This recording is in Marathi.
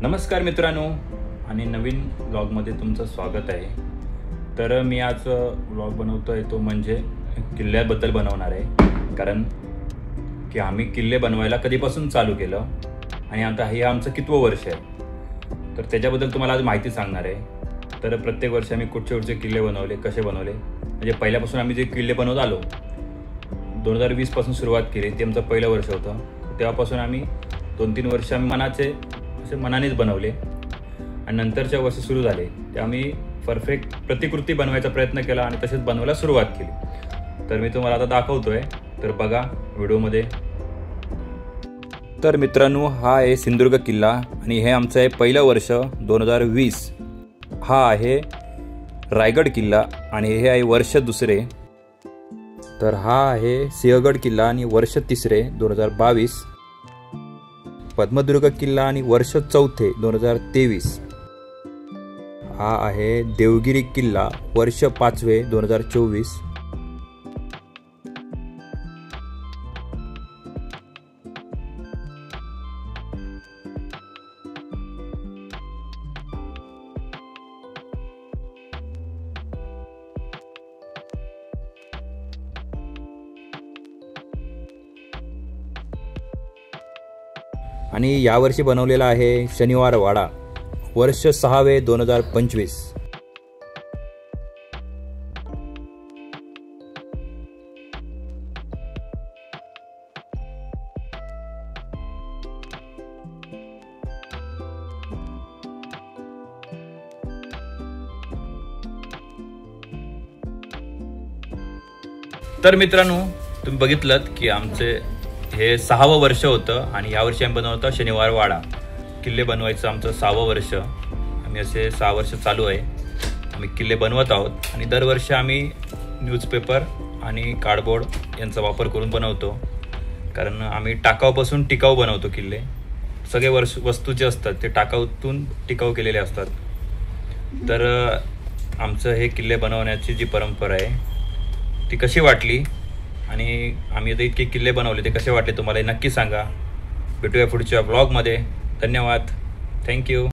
नमस्कार मित्रांनो आणि नवीन व्लॉगमध्ये तुमचं स्वागत आहे। तर मी आज व्लॉग बनवतोय तो म्हणजे किल्ल्याबद्दल बनवणार आहे, कारण की आम्ही किल्ले बनवायला कधीपासून चालू केलं आणि आता हे आमचं कितवं वर्ष आहे। तर त्याच्याबद्दल तुम्हाला आज माहिती सांगणार आहे। तर प्रत्येक वर्षी आम्ही कुठचे किल्ले बनवले, कसे बनवले, म्हणजे पहिल्यापासून आम्ही जे किल्ले बनवत आलो 2020 पासून सुरुवात केली, ते आमचं पहिलं वर्ष होतं। तेव्हापासून आम्ही 2-3 वर्ष आम्ही मनानेच बनवले आणि नंतरच्या वर्ष सुरू झाले ते आम्ही परफेक्ट प्रतिकृती बनवायचा प्रयत्न केला आणि तसेच बनवायला सुरुवात केली। तर मी तुम्हाला आता दाखवतोय, तर बघा व्हिडिओमध्ये। तर मित्रांनो, हा आहे सिंधुदुर्ग किल्ला आणि हे आमचं आहे पहिलं वर्ष 2020। हा आहे रायगड किल्ला आणि हे आहे वर्ष दुसरे। तर हा आहे सिंहगड किल्ला आणि वर्ष तिसरे 2022। पद्मदुर्ग किल्ला आणि वर्ष चौथे 2023। हा आहे देवगिरी किल्ला वर्ष पाचवे 2024। आणि यावर्षी बनवलेला आहे शनिवार वाडा वर्ष 6वे 2025। तर मित्रांनो, तुम्ही बघितलं की आमचे हे 6वं वर्ष होतं आणि यावर्षी आम्ही बनवतो शनिवार वाडा। किल्ले बनवायचं आमचं 6वं वर्ष। आम्ही असे 6 वर्ष चालू आहे आम्ही किल्ले बनवत आहोत आणि दरवर्षी आम्ही न्यूजपेपर आणि कार्डबोर्ड यांचा वापर करून बनवतो, कारण आम्ही टाकाऊपासून टिकाऊ बनवतो किल्ले। सगळे वस्तू जे असतात ते टाकाऊतून टिकाऊ केलेले असतात। तर आमचं हे किल्ले बनवण्याची जी परंपरा आहे ती कशी वाटली आणि आम्ही आता इतके किल्ले बनवले ते कसे वाटले तुम्हाला नक्की सांगा। भेटूया पुढच्या ब्लॉगमध्ये। धन्यवाद, थँक्यू।